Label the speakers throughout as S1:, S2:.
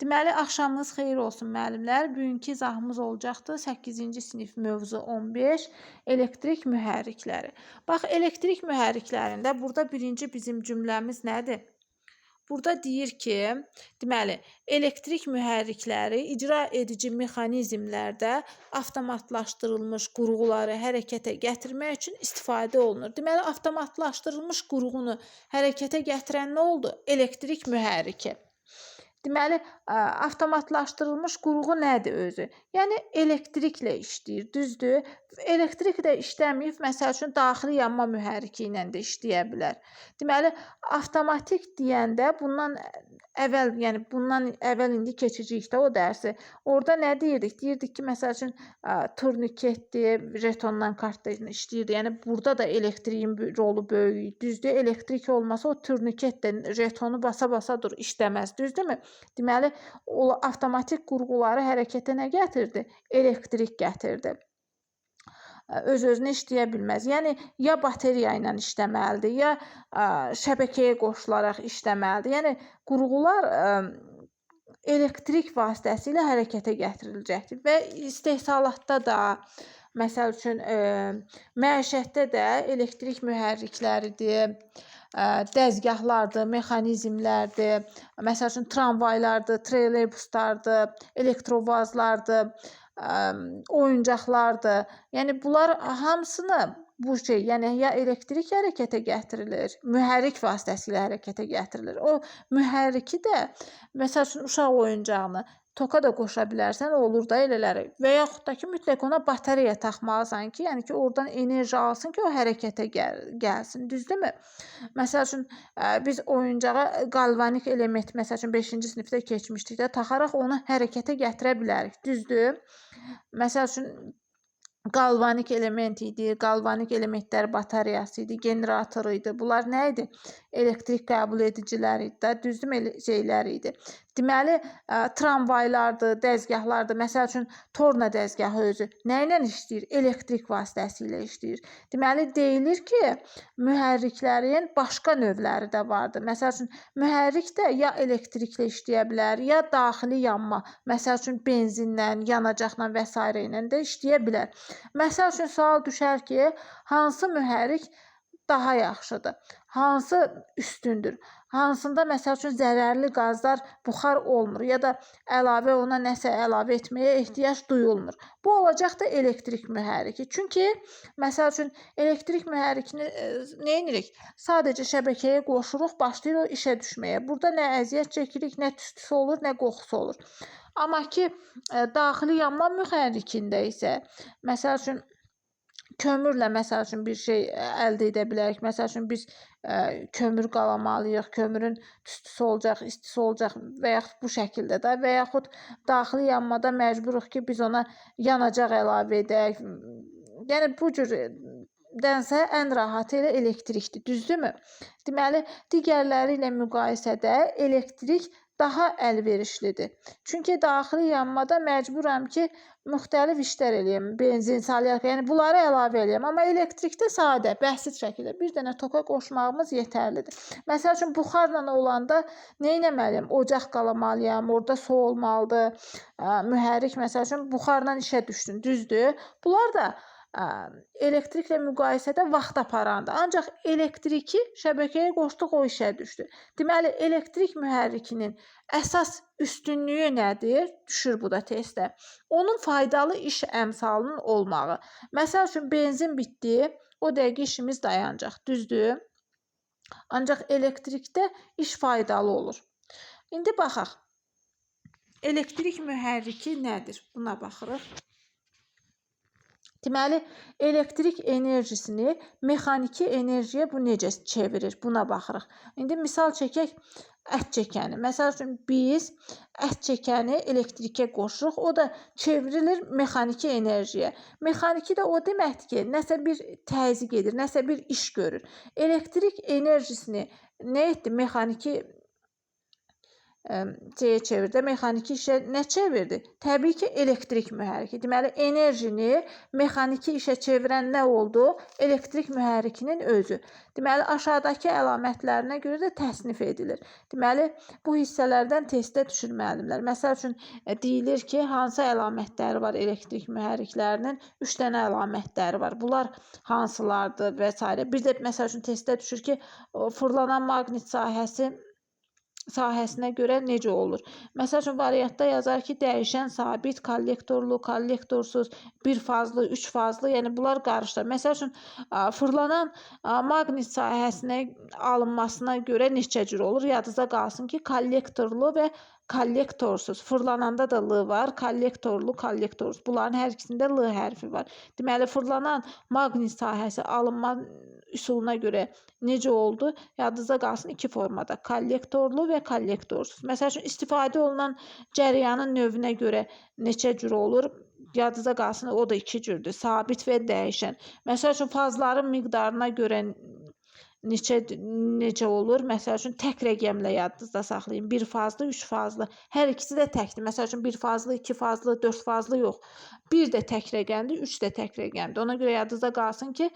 S1: Deməli, axşamınız xeyir olsun müəllimlər. Bugünkü izahımız olacaqdı 8-ci sinif mövzu 15 elektrik mühərrikləri. Bax, elektrik mühərriklərində burada birinci bizim cümləmiz nədir? Burada deyir ki, deməli, elektrik mühərrikləri icra edici mexanizmlərdə avtomatlaşdırılmış qurğuları hərəkətə gətirmək üçün istifadə olunur. Deməli, avtomatlaşdırılmış qurğunu hərəkətə gətirən nə oldu? Elektrik mühərriki. Deməli, avtomatlaşdırılmış qurğu nədir özü? Yəni, elektriklə işləyir, düzdür? Elektrik də işləməyib, məsəl üçün, daxili yanma mühərriki ilə də işləyə bilər. Deməli, avtomatik deyəndə bundan əvvəl indi keçəcəyik də o dərsi. Orada nə deyirdik? Deyirdik ki, məsəl üçün, turniketdir, jetondan kartla işləyirdi. Yəni, burada da elektriyin rolu böyük, düzdür? Elektrik olmasa o turniket də jetonu basa-basa dur, işləməz, düzdürmü? Deməli, avtomatik qurğuları hərəkətə nə gətirdi? Elektrik gətirdi. Öz-özünə işləyə bilməz. Yəni, ya bateriya ilə işləməlidir, ya şəbəkəyə qoşularaq işləməlidir. Yəni, qurğular elektrik vasitəsilə hərəkətə gətiriləcəkdir və istehsalatda da, məsəl üçün, məişətdə də elektrik mühərrikləridir, dəzgahlardır, mexanizmlərdir, məsəl üçün, tramvaylardır, trolleybuslardır, elektrovazlardır, oyuncaqlardır. Yəni, bunlar hamısını yəni ya elektrik hərəkətə gətirilir, mühərrik vasitəsilə hərəkətə gətirilir. O mühərriki də, məsəl üçün, uşaq oyuncağını toka da qoşa bilərsən, olur da elələri. Və yaxud da ki, mütləq ona batareya taxmalısan ki, yəni ki, oradan enerji alsın ki, o hərəkətə gəlsin, düzdürmü? Məsəl üçün, biz oyuncağa qalvanik element, məsəl üçün, 5-ci sinifdə keçmişdik də, taxaraq onu hərəkətə gətirə bilərik, düzdür? Məsəl üçün, qalvanik element idi, qalvanik elementlər batareyası idi, generatoru idi. Bunlar nə idi? Elektrik qəbul ediciləri idi də, düzdürmü? Şeylər idi. Deməli, tramvaylardır, dəzgahlardır. Məsəl üçün, torna dəzgahı özü nə ilə işləyir? Elektrik vasitəsilə işləyir. Deməli, deyilir ki, mühərriklərin başqa növləri də vardır. Məsəl üçün, mühərrik də ya elektriklə işləyə bilər, ya daxili yanma, məsəl üçün, benzinlə, yanacaqla və s. ilə də işləyə bilər. Məsəl üçün, sual düşər ki, hansı mühərrik daha yaxşıdır? Hansı üstündür? Hansında, məsəl üçün, zərərli qazlar buxar olmur ya da əlavə ona nəsə əlavə etməyə ehtiyac duyulmur. Bu olacaq da elektrik mühərriki. Çünki, məsəl üçün, elektrik mühərrikini nə edirik? Sadəcə şəbəkəyə qoşuruq, başlayır o işə düşməyə. Burada nə əziyyət çəkirik, nə tüstüsü olur, nə qoxusu olur. Amma ki, daxili yanma mühərrikində isə, məsəl üçün, kömürlə, məsəl üçün, bir şey əldə edə bilərik. Məsəl üçün, biz kömür qalamalıyıq, kömürün tüstüsü olacaq, istisi olacaq və yaxud bu şəkildə də və yaxud daxili yanmada məcburuq ki, biz ona yanacaq əlavə edək. Yəni, bu cür dənsə ən rahatı elə elektrikdir, düzdürmü? Deməli, digərləri ilə müqayisədə elektrik daha əlverişlidir. Çünki daxili yanmada məcburam ki, müxtəlif işlər eləyəm, benzin salyaq, yəni bunları əlavə eləyəm. Amma elektrikdə sadə, bəsit şəkildə bir dənə toka qoşmağımız yetərlidir. Məsəl üçün, buxarla olanda nə etməliyəm? Ocaq qalamalıyam, orada su olmalıdır. Mühərrik, məsəl üçün, buxarla işə düşsün, düzdür? Bunlar da elektriklə müqayisədə vaxt aparandır. Ancaq elektriki şəbəkəyə qoşduq, o işə düşdü. Deməli, elektrik mühərrikinin əsas üstünlüyü nədir? Düşür bu da testdə. Onun faydalı iş əmsalının olmağı. Məsəl üçün, benzin bitdi, o dəqiqə işimiz dayanacaq, düzdür? Ancaq elektrikdə iş faydalı olur. İndi baxaq. Elektrik mühərriki nədir? Buna baxırıq. Deməli, elektrik enerjisini mexaniki enerjiyə bu necə çevirir? Buna baxırıq. İndi misal çəkək ət çəkəni. Məsəl üçün, biz ət çəkəni elektrikə qoşuruq, o da çevrilir mexaniki enerjiyə. Mexaniki də o deməkdir ki, nəsə bir təzyiq edir, nəsə bir iş görür. Elektrik enerjisini nə etdi? Mexaniki C-yə çevirdi. Mexaniki işə nə çevirdi? Təbii ki, elektrik mühərriki. Deməli, enerjini mexaniki işə çevirən nə oldu? Elektrik mühərrikinin özü. Deməli, aşağıdakı əlamətlərinə görə də təsnif edilir. Deməli, bu hissələrdən testdə düşür müəllimlər. Məsəl üçün, deyilir ki, hansı əlamətləri var elektrik mühərriklərinin? 3 dənə əlamətləri var. Bunlar hansılardır və s. Bir də, məsəl üçün, testdə düşür ki, fırlanan maqnit sahəsinə görə necə olur? Məsəl üçün, variantda yazar ki, dəyişən, sabit, kollektorlu, kollektorsuz, bir fazlı, 3 fazlı, yəni bunlar qarışdır. Məsəl üçün, fırlanan maqnit sahəsinə alınmasına görə neçə cür olur? Yadınızda qalsın ki, kollektorlu və kollektorsuz. Fırlananda da L var, kollektorlu, kollektorsuz. Bunların hər ikisində L hərfi var. Deməli, fırlanan maqnit sahəsi alınma üsuluna görə necə oldu? Yadınızda qalsın 2 formada. Kollektorlu və kollektorsuz. Məsəl üçün, istifadə olunan cəryanın növünə görə neçə cür olur? Yadınızda qalsın, o da 2 cürdür. Sabit və dəyişən. Məsəl üçün, fazların miqdarına görə necə olur? Məsəl üçün, tək rəqəmlə yadınızda saxlayın. 1 fazlı, 3 fazlı. Hər ikisi də təkdir. Məsəl üçün, 1 fazlı, 2 fazlı, 4 fazlı yox. 1 də tək rəqəmdir, 3 də tək rəqəmdir. Ona görə yadınızda qalsın ki,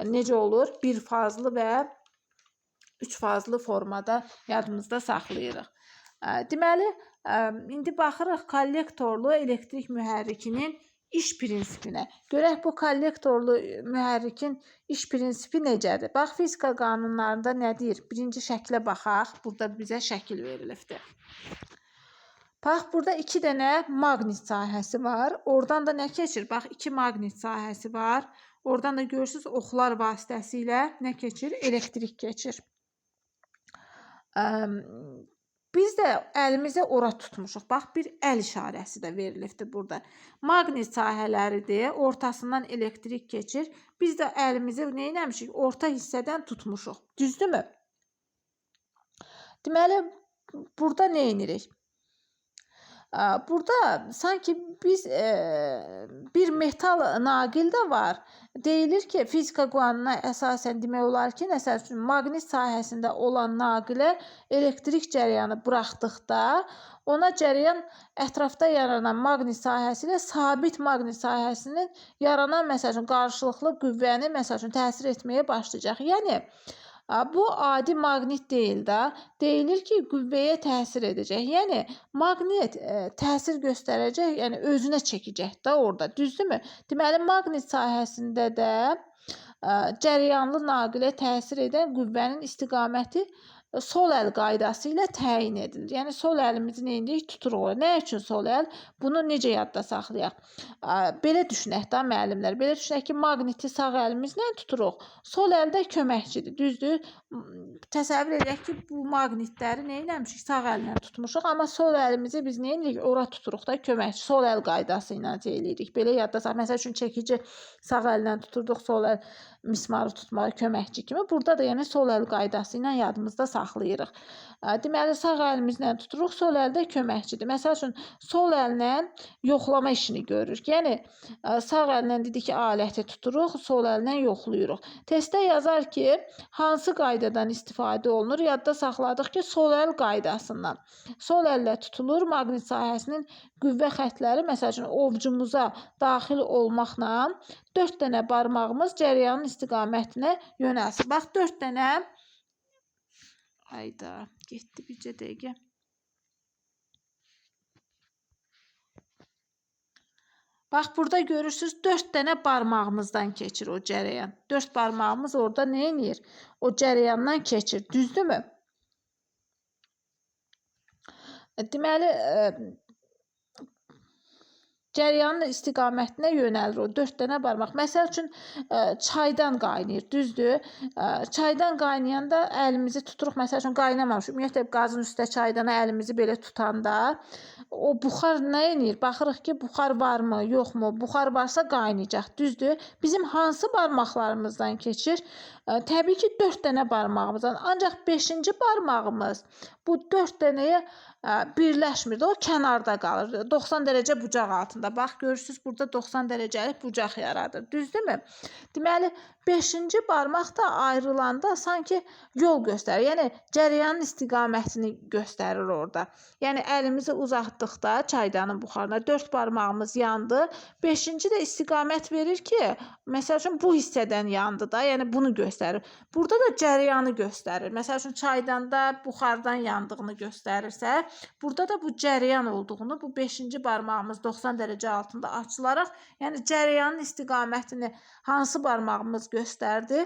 S1: necə olur? 1 fazlı və 3 fazlı formada yadımızda saxlayırıq. Deməli, indi baxırıq kollektorlu elektrik mühərrikinin iş prinsipinə. Görək bu kollektorlu mühərrikin iş prinsipi necədir? Bax, fizika qanunlarında nə deyir? Birinci şəklə baxaq. Burada bizə şəkil verilibdir. Bax, burada 2 dənə maqnit sahəsi var. Oradan da nə keçir? Bax, 2 maqnit sahəsi var. Oradan da görürsünüz, oxlar vasitəsilə nə keçir? Elektrik keçir. Biz də əlimizi ora tutmuşuq. Bax, bir əl işarəsi də verilibdir burada. Maqnit sahələridir, ortasından elektrik keçir. Biz də əlimizi nə eləmişik? Orta hissədən tutmuşuq. Düzdürmü? Deməli, burada nə edirik? Burada sanki biz bir metal naqil də var. Deyilir ki, fizika qanununa əsasən demək olar ki, məsəl üçün, maqnit sahəsində olan naqilə elektrik cərəyanı buraxdıqda, ona cərəyan ətrafda yaranan maqnit sahəsi ilə sabit maqnit sahəsinin yaranan, məsəl üçün, qarşılıqlı qüvvəni, məsəl üçün, təsir etməyə başlayacaq. Yəni, bu adi maqnit deyil də, deyilir ki, qüvvəyə təsir edəcək. Yəni, maqnit təsir göstərəcək, yəni özünə çəkəcək də orada, düzdürmü? Deməli, maqnit sahəsində də cərəyanlı naqilə təsir edən qüvvənin istiqaməti sol əl qaydası ilə təyin edilir. Yəni, sol əlimizi nə edirik? Tuturuq. Nə üçün sol əl? Bunu necə yadda saxlayaq? Belə düşünək də, müəllimlər. Belə düşünək ki, maqniti sağ əlimizlə tuturuq. Sol əldə köməkçidir, düzdür? Təsəvvür edək ki, bu maqnitləri nə eləmişik? Sağ əllə tutmuşuq, amma sol əlimizi biz nə edirik? Ora tuturuq da köməkçi. Sol əl qaydası ilə eləyirik. Belə yadda saxlayaq. Məsəl üçün, çəkici sağ əllə tuturduq, sol əl mismarı tutmağa köməkçi kimi. Burada da yəni sol əl qaydası ilə yadımızda saxlayırıq. Deməli, sağ əlimizlə tuturuq, sol əldə köməkçidir. Məsəl üçün, sol əllə yoxlama işini görürük. Yəni, sağ əllə dedik ki, aləti tuturuq, sol əllə yoxluyuruq. Testdə yazar ki, hansı qaydadan istifadə olunur? Yadda saxladıq ki, sol əl qaydasından. Sol əllə tutulur, maqnit sahəsinin qüvvə xətləri, məsəl üçün, ovcumuza daxil olmaqla 4 dənə barmağımız cərəyanın istiqamətinə yönəlsin. Bax, 4 dənə ayda, getdi bircə dəqiqə. Bax, burada görürsünüz, 4 dənə barmağımızdan keçir o cərəyan. 4 barmağımız orada nə edir? O cərəyandan keçir, düzdürmü? Deməli, cərəyanın istiqamətinə yönəlir o 4 dənə barmaq. Məsəl üçün, çaydan qaynayır, düzdür? Çaydan qaynayanda əlimizi tuturuq, məsəl üçün, qaynamamış. Ümumiyyətlə, qazın üstə çaydana əlimizi belə tutanda, o buxar nə edir? Baxırıq ki, buxar varmı, yoxmu? Buxar varsa qaynayacaq, düzdür? Bizim hansı barmaqlarımızdan keçir? Təbii ki, 4 dənə barmağımızdan. Ancaq 5-ci barmağımız bu 4 dənəyə birləşmir də, o kənarda qalır. 90 dərəcə bucaq altında. Bax, görürsünüz, burada 90 dərəcəlik bucaq yaradır. Düzdürmü? Deməli, 5-ci barmaq da ayrılanda sanki yol göstərir. Yəni, cərəyanın istiqamətini göstərir orada. Yəni, əlimizi uzatdıqda çaydanın buxarına 4 barmağımız yandı. 5-ci də istiqamət verir ki, məsəl üçün, bu hissədən yandı da, yəni bunu göstərir. Burada da cərəyanı göstərir. Məsəl üçün, çaydanda buxardan yandığını göstərirsə, burada da bu cərəyan olduğunu, bu 5-ci barmağımız 90 dərəcə altında açılaraq, yəni cərəyanın istiqamətini hansı barmağımız göstərdi?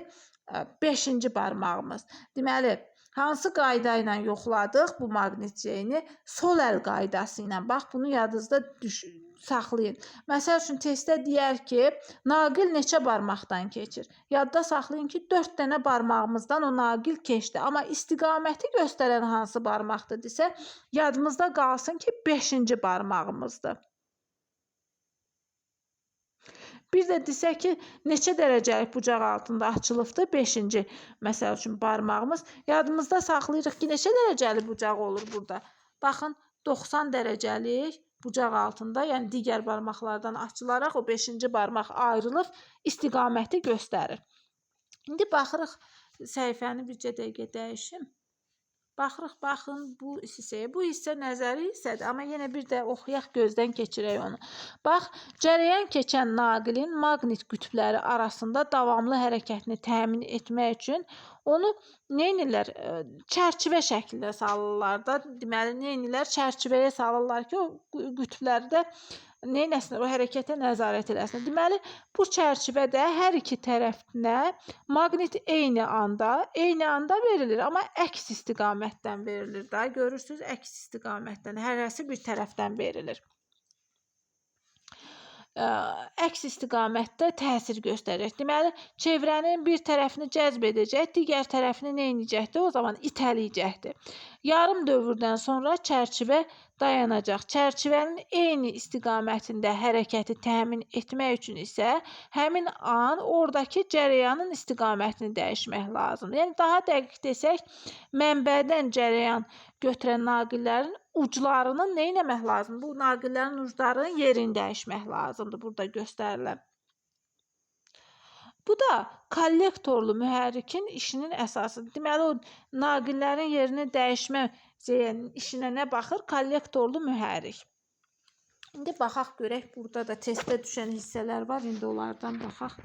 S1: 5-ci barmağımız. Deməli, hansı qayda ilə yoxladıq bu maqnitceyni? Sol əl qaydası ilə. Bax, bunu yadınızda saxlayın. Məsəl üçün, testdə deyər ki, naqil neçə barmaqdan keçir? Yadda saxlayın ki, 4 dənə barmağımızdan o naqil keçdi. Amma istiqaməti göstərən hansı barmaqdır desə, yadımızda qalsın ki, 5-ci barmağımızdır. Bir də desək ki, neçə dərəcəlik bucaq altında açılıbdır? 5-ci, məsəl üçün, barmağımız. Yadımızda saxlayırıq ki, neçə dərəcəlik bucaq olur burada? Baxın, 90 dərəcəlik bucaq altında, yəni digər barmaqlardan açılaraq o 5-ci barmaq ayrılıb istiqaməti göstərir. İndi baxırıq, səhifəni bircə dəqiqə dəyişim. Baxırıq, baxın bu hissəyə. Bu hissə nəzəri hissədir, amma yenə bir də oxuyaq, gözdən keçirək onu. Bax, cərəyan keçən naqilin maqnit qütbləri arasında davamlı hərəkətini təmin etmək üçün onu neynirlər? Çərçivə şəklində salırlar da. Deməli, neynirlər? Çərçivəyə salırlar ki, o qütblərdə neynəsinlər? O hərəkətə nəzarət eləsinlər. Deməli, bu çərçivədə hər iki tərəfinə maqnit eyni anda verilir, amma əks istiqamətdən verilir da. Görürsünüz, əks istiqamətdən, hərəsi bir tərəfdən verilir. Əks istiqamətdə təsir göstərəcək. Deməli, çevrənin bir tərəfini cəzb edəcək, digər tərəfini neynəyəcəkdir? O zaman itələyəcəkdir. Yarım dövrdən sonra çərçivə dayanacaq. Çərçivənin eyni istiqamətində hərəkəti təmin etmək üçün isə həmin an oradakı cərəyanın istiqamətini dəyişmək lazımdır. Yəni, daha dəqiq desək, mənbədən cərəyan götürən naqillərin uclarının nə etmək lazımdır? Bu naqillərin uclarının yerini dəyişmək lazımdır burada göstərilən. Bu da kollektorlu mühərrikin işinin əsasıdır. Deməli, o naqillərin yerini dəyişmə işinə nə baxır? Kollektorlu mühərrik. İndi baxaq görək, burada da testdə düşən hissələr var. İndi onlardan baxaq.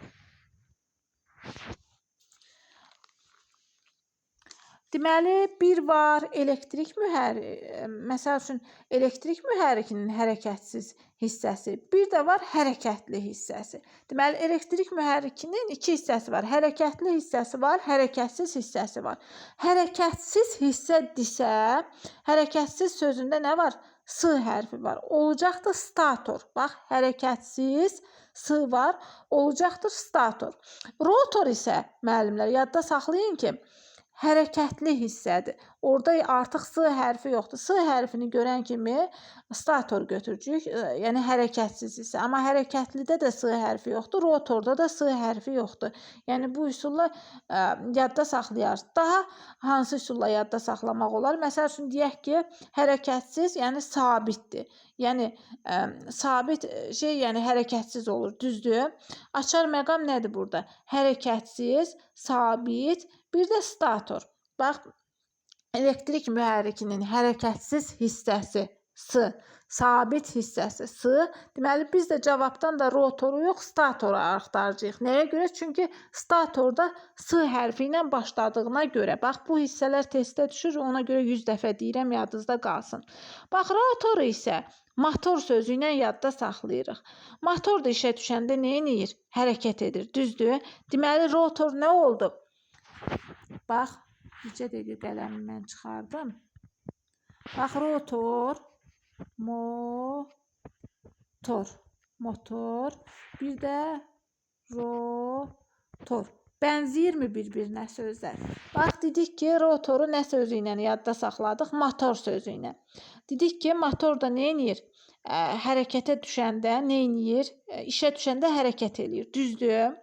S1: Deməli, bir var elektrik mühərrik, məsəl üçün, elektrik mühərrikinin hərəkətsiz hissəsi, bir də var hərəkətli hissəsi. Deməli, elektrik mühərrikinin iki hissəsi var. Hərəkətli hissəsi var, hərəkətsiz hissəsi var. Hərəkətsiz hissə desə, hərəkətsiz sözündə nə var? S hərfi var. Olacaqdır stator. Bax, hərəkətsiz S var, olacaqdır stator. Rotor isə, müəllimlər, yadda saxlayın ki, hərəkətli hissədir. Orada artıq S hərfi yoxdur. S hərfini görən kimi stator götürəcəyik, yəni hərəkətsiz hissə. Amma hərəkətlidə də S hərfi yoxdur, rotorda da S hərfi yoxdur. Yəni bu üsulla yadda saxlayarız. Daha hansı üsulla yadda saxlamaq olar? Məsəl üçün deyək ki, hərəkətsiz, yəni sabitdir. Yəni sabit şey, yəni hərəkətsiz olur, düzdür? Açar məqam nədir burada? Hərəkətsiz, sabit, bir də stator. Bax, elektrik mühərrikinin hərəkətsiz hissəsi S, sabit hissəsi S. Deməli, biz də cavabdan da rotoru yox, statoru axtaracağıq. Nəyə görə? Çünki statorda S hərfi ilə başladığına görə. Bax, bu hissələr testdə düşür, ona görə 100 dəfə deyirəm, yadınızda qalsın. Bax, rotoru isə motor sözü ilə yadda saxlayırıq. Motor da işə düşəndə nə edir? Hərəkət edir, düzdür? Deməli, rotor nə oldu? Bax, bircə dəqiqə qələmi mən çıxardım. Bax, rotor, motor, bir də rotor. Bənzəyirmi bir-birinə sözlər? Bax, dedik ki, rotoru nə sözü ilə yadda saxladıq? Motor sözü ilə. Dedik ki, motor da nə edir? Hərəkətə düşəndə nə edir? İşə düşəndə hərəkət edir, düzdür?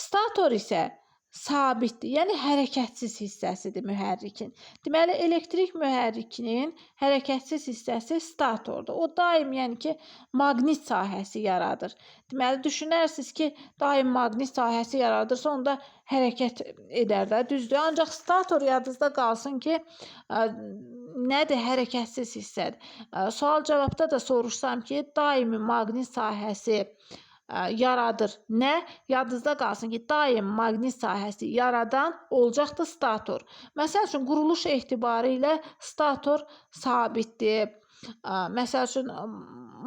S1: Stator isə sabitdir. Yəni hərəkətsiz hissəsidir mühərrikin. Deməli elektrik mühərrikinin hərəkətsiz hissəsi statordur. O daim yəni ki maqnit sahəsi yaradır. Deməli düşünərsiniz ki, daim maqnit sahəsi yaradırsa onda hərəkət edər də, düzdür? Ancaq stator yadınızda qalsın ki, nədir? Hərəkətsiz hissədir. Sual cavabda da soruşsam ki, daimi maqnit sahəsi yaradır. Nə? Yadınızda qalsın ki, daim maqnit sahəsi yaradan olacaqdır stator. Məsəl üçün, quruluş etibarı ilə stator sabitdir. Məsəl üçün,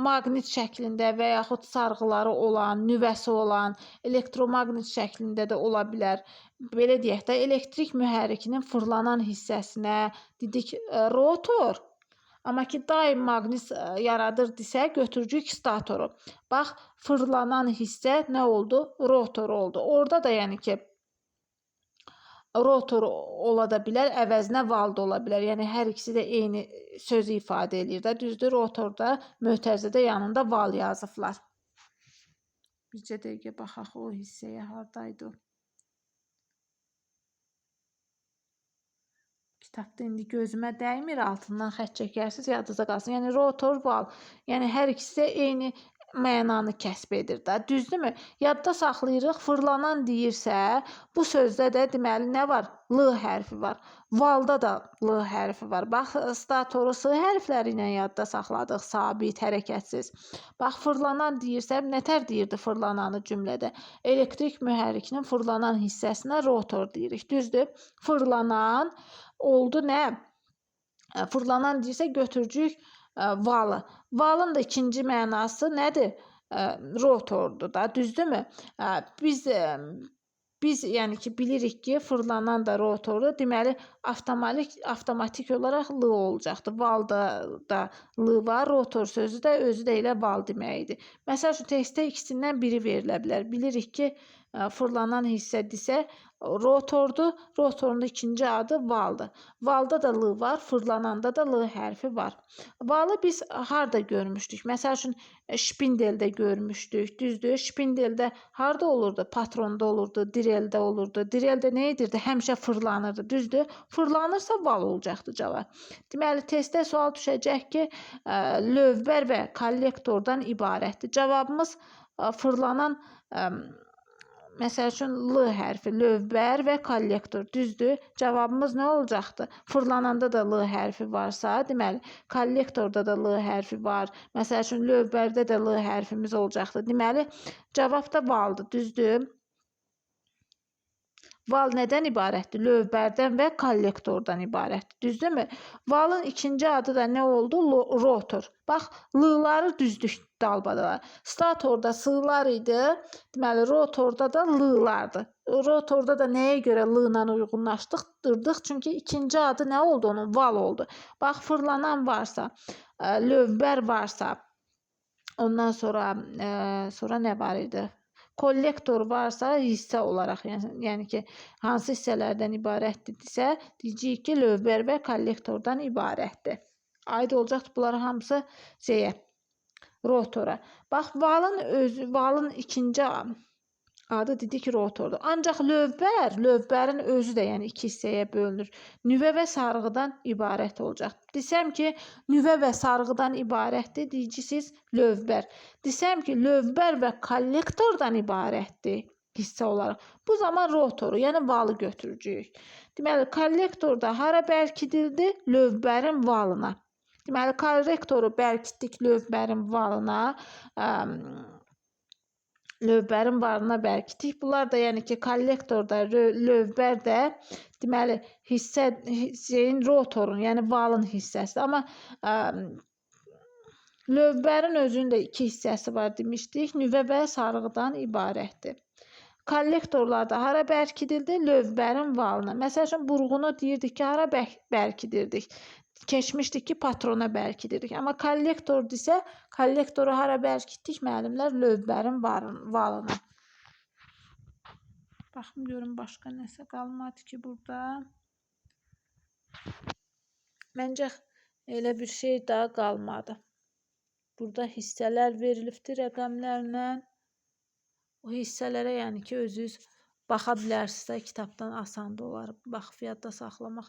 S1: maqnit şəklində və yaxud sarğıları olan, nüvəsi olan, elektromaqnit şəklində də ola bilər. Belə deyək də, elektrik mühərrikinin fırlanan hissəsinə dedik rotor. Amma ki, daim maqnit yaradır desə, götürəcəyik statoru. Bax, fırlanan hissə nə oldu? Rotor oldu. Orada da yəni ki, rotor ola da bilər, əvəzinə val da ola bilər. Yəni, hər ikisi də eyni sözü ifadə edir də, düzdür? Rotorda, mötərizədə yanında val yazıblar. Bircə dəqiqə baxaq o hissəyə, haradaydı o? Kitabda indi gözümə dəymir, altından xətt çəkərsiz, yadınızda qalsın. Yəni rotor, val, yəni hər ikisi də eyni mənanı kəsb edir də, düzdürmü? Yadda saxlayırıq, fırlanan deyirsə, bu sözdə də deməli nə var? L hərfi var. Valda da L hərfi var. Bax, statoru S hərfləri ilə yadda saxladıq, sabit, hərəkətsiz. Bax, fırlanan deyirsə, nətər deyirdi fırlananı cümlədə? Elektrik mühərrikinin fırlanan hissəsinə rotor deyirik, düzdür? Fırlanan oldu nə? Fırlanan deyirsə götürəcəyik valı. Valın da ikinci mənası nədir? Rotordur da, düzdürmü? Biz yəni ki, bilirik ki, fırlanan da rotordur. Deməli, avtomatik olaraq L olacaqdır. Valda da L var, rotor sözü də özü də elə val deməkdir. Məsəl üçün, testdə ikisindən biri verilə bilər. Bilirik ki, fırlanan hissədirsə rotordur, rotorun da ikinci adı valdır. Valda da L var, fırlananda da L hərfi var. Valı biz harda görmüşdük? Məsəl üçün, şpindeldə görmüşdük, düzdür? Şpindeldə harda olurdu? Patronda olurdu, direldə olurdu. Direldə nə edirdi? Həmişə fırlanırdı, düzdür? Fırlanırsa val olacaqdı cavab. Deməli, testdə sual düşəcək ki, lövbər və kollektordan ibarətdir. Cavabımız fırlanan məsəl üçün, L hərfi, lövbər və kollektor, düzdür? Cavabımız nə olacaqdır? Fırlananda da L hərfi varsa, deməli, kollektorda da L hərfi var. Məsəl üçün, lövbərdə də L hərfimiz olacaqdır. Deməli, cavab da valdır, düzdür? Val nədən ibarətdir? Lövbərdən və kollektordan ibarətdir, düzdürmü? Valın ikinci adı da nə oldu? Rotor. Bax, L-ları düzdük dalbadalar. Statorda S-lar idi, deməli, rotorda da L-lardır. Rotorda da nəyə görə L-la uyğunlaşdırdıq? Çünki ikinci adı nə oldu onun? Val oldu. Bax, fırlanan varsa, lövbər varsa, ondan sonra nə var idi? Kollektor varsa hissə olaraq, yəni ki, hansı hissələrdən ibarətdirsə, deyəcəyik ki, lövbər və kollektordan ibarətdir. Aid olacaqdır bunlar hamısı rotora. Bax, valın ikinci adı dedik rotordur. Ancaq lövbərin özü də yəni iki hissəyə bölünür. Nüvə və sarğıdan ibarət olacaq. Desəm ki, nüvə və sarğıdan ibarətdir, deyəcəksiniz lövbər. Desəm ki, lövbər və kollektordan ibarətdir hissə olaraq. Bu zaman rotoru, yəni valı götürəcəyik. Deməli, kollektorda hara bərkidildi? Lövbərin valına. Deməli, kollektoru bərkitdik lövbərin valına, lövbərin varına bərkitdik. Bunlar da yəni ki, kollektorda, lövbər də deməli, hissənin rotorun, yəni valın hissəsi. Amma lövbərin özünün də iki hissəsi var demişdik. Nüvə və sarğıdan ibarətdir. Kollektorlarda hara bərkidildi? Lövbərin valına. Məsəl üçün, burğunu deyirdik ki, hara bərkidirdik? Keçmişdik ki, patrona bərkidirdik. Amma kollektor desə, kollektoru hara bərkitdik, müəllimlər? Lövbərin valına. Baxım, görün, başqa nəsə qalmadı ki, burada. Məncə, elə bir şey daha qalmadı. Burada hissələr verilibdir rəqəmlərlə. O hissələrə, yəni ki, özünüz baxa bilərsizsə kitabdan asan da olar. Baxıb yadda saxlamaq.